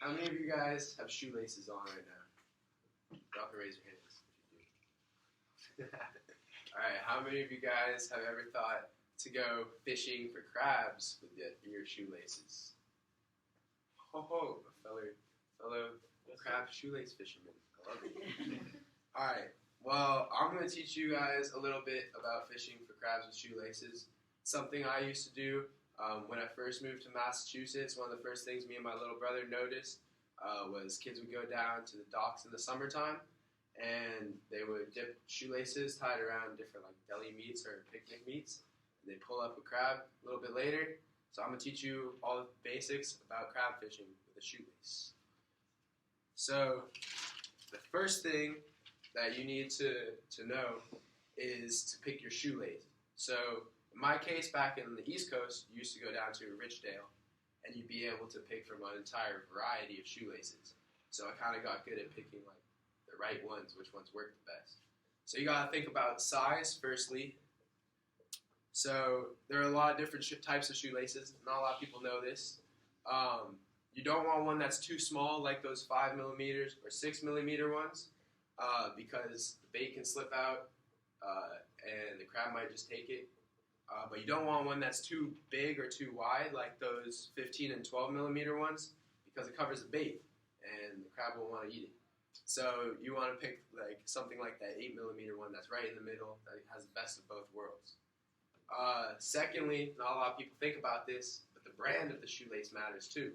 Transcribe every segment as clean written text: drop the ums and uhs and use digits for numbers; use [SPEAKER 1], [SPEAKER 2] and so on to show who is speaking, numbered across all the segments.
[SPEAKER 1] How many of you guys have shoelaces on right now? Y'all can raise your hands if you do. Alright, how many of you guys have ever thought to go fishing for crabs with your shoelaces? Ho, fellow crab shoelace fisherman. I love it. Alright, well, I'm going to teach you guys a little bit about fishing for crabs with shoelaces. Something I used to do when I first moved to Massachusetts. One of the first things me and my little brother noticed was kids would go down to the docks in the summertime, and they would dip shoelaces tied around different like deli meats or picnic meats, and they pull up a crab a little bit later. So I'm going to teach you all the basics about crab fishing with a shoelace. So the first thing that you need to know is to pick your shoelace. So in my case, back in the East Coast, you used to go down to Richdale, and you'd be able to pick from an entire variety of shoelaces. So I kind of got good at picking like the right ones, which ones work the best. So you got to think about size firstly. So there are a lot of different types of shoelaces. Not a lot of people know this. You don't want one that's too small, like those 5 millimeters or 6 millimeter ones, because the bait can slip out and the crab might just take it. But you don't want one that's too big or too wide, like those 15 and 12 millimeter ones, because it covers the bait and the crab will want to eat it. So you want to pick like something like that 8 millimeter one that's right in the middle, that has the best of both worlds. Secondly, not a lot of people think about this, but the brand of the shoelace matters too.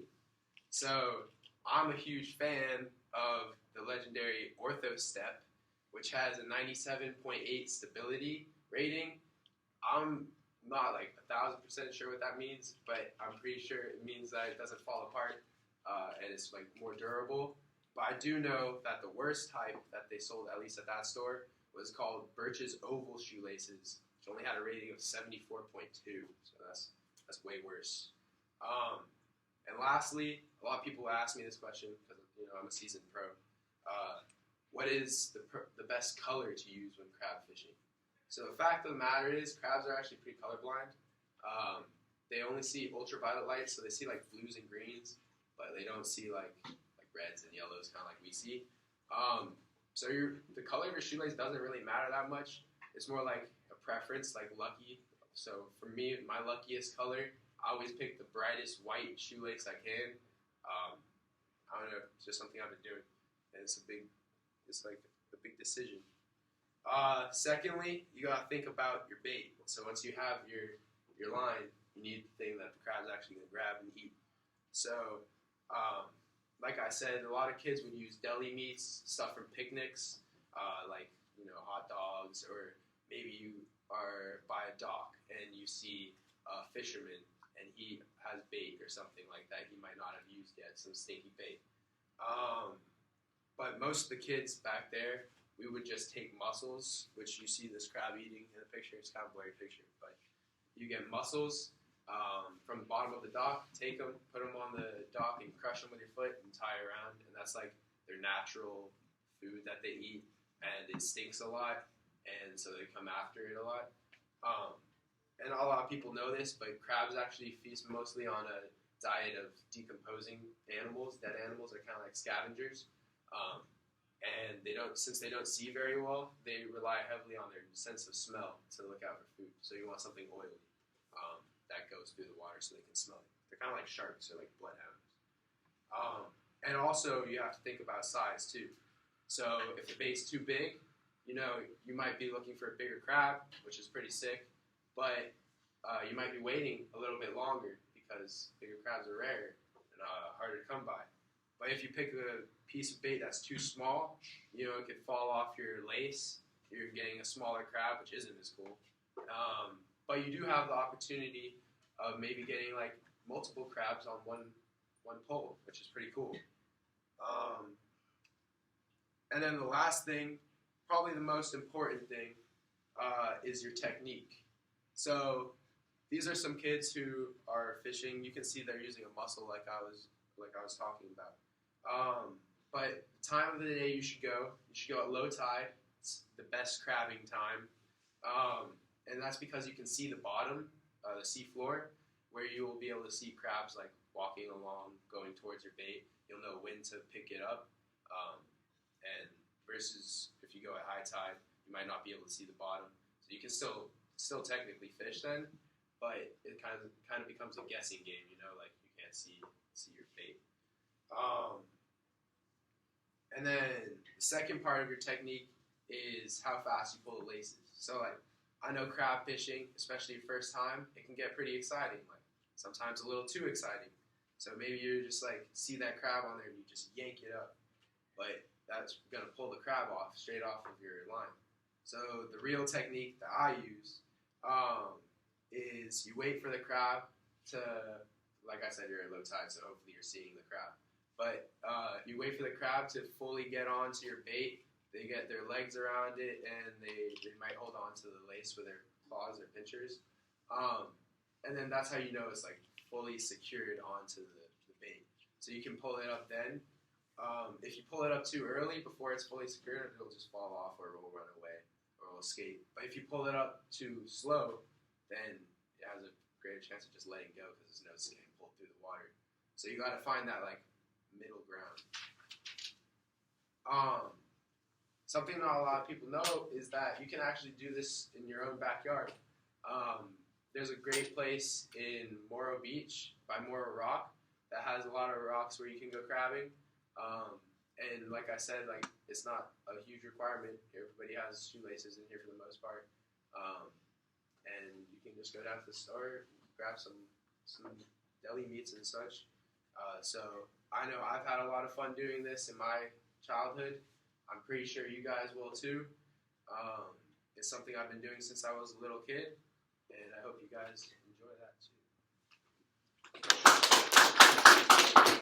[SPEAKER 1] So I'm a huge fan of the legendary Ortho-Step, which has a 97.8 stability rating. I'm not like 1,000% sure what that means, but I'm pretty sure it means that it doesn't fall apart and it's like more durable. But I do know that the worst type that they sold, at least at that store, was called Birch's Oval shoelaces, which only had a rating of 74.2, so that's way worse. And lastly, a lot of people ask me this question because I'm a seasoned pro. What is the best color to use when crab fishing? So the fact of the matter is, crabs are actually pretty colorblind. They only see ultraviolet light, so they see like blues and greens, but they don't see like reds and yellows, kind of like we see. So the color of your shoelace doesn't really matter that much. It's more like a preference, like lucky. So for me, my luckiest color, I always pick the brightest white shoelace I can. I don't know, it's just something I've been doing, and it's like a big decision. Secondly, you gotta think about your bait. So once you have your line, you need the thing that the crab's actually gonna grab and eat. So, like I said, a lot of kids would use deli meats, stuff from picnics, like hot dogs, or maybe you are by a dock and you see a fisherman and he has bait or something like that he might not have used yet, some stinky bait. But most of the kids back there, we would just take mussels, which you see this crab eating in the picture. It's kind of a blurry picture, but you get mussels from the bottom of the dock, take them, put them on the dock, and crush them with your foot and tie around. And that's like their natural food that they eat, and it stinks a lot, and so they come after it a lot. And a lot of people know this, but crabs actually feast mostly on a diet of decomposing animals. Dead animals are kind of like scavengers. And since they don't see very well, they rely heavily on their sense of smell to look out for food. So you want something oily that goes through the water so they can smell it. They're kind of like sharks or like bloodhounds. And also you have to think about size too. So if the bait's too big, you might be looking for a bigger crab, which is pretty sick, but you might be waiting a little bit longer because bigger crabs are rare and harder to come by. But if you pick a piece of bait that's too small, it could fall off your lace. You're getting a smaller crab, which isn't as cool. But you do have the opportunity of maybe getting like multiple crabs on one pole, which is pretty cool. And then the last thing, probably the most important thing, is your technique. So these are some kids who are fishing. You can see they're using a mussel like I was talking about. But the time of the day you should go at low tide. It's the best crabbing time. And that's because you can see the bottom, the sea floor, where you will be able to see crabs like walking along, going towards your bait. You'll know when to pick it up. And versus if you go at high tide, you might not be able to see the bottom. So you can still technically fish then, but it kind of becomes a guessing game. Like you can't see your bait. And then the second part of your technique is how fast you pull the laces. So like I know crab fishing, especially first time, it can get pretty exciting. Like sometimes a little too exciting. So maybe you just like see that crab on there and you just yank it up, but that's gonna pull the crab straight off of your line. So the real technique that I use is you wait for the crab to, like I said, you're at low tide, so hopefully you're seeing the crab. But you wait for the crab to fully get onto your bait. They get their legs around it, and they might hold on to the lace with their claws or pinchers. And then that's how you know it's like fully secured onto the bait. So you can pull it up then. If you pull it up too early before it's fully secured, it'll just fall off or it will run away or it will escape. But if you pull it up too slow, then it has a greater chance of just letting go because there's no skin pulled through the water. So you got to find that like middle ground. Something not a lot of people know is that you can actually do this in your own backyard. There's a great place in Morro Beach by Morro Rock that has a lot of rocks where you can go crabbing. And like I said, like it's not a huge requirement. Everybody has shoelaces in here for the most part. And you can just go down to the store, grab some deli meats and such. So I know I've had a lot of fun doing this in my childhood. I'm pretty sure you guys will too. It's something I've been doing since I was a little kid, and I hope you guys enjoy that too.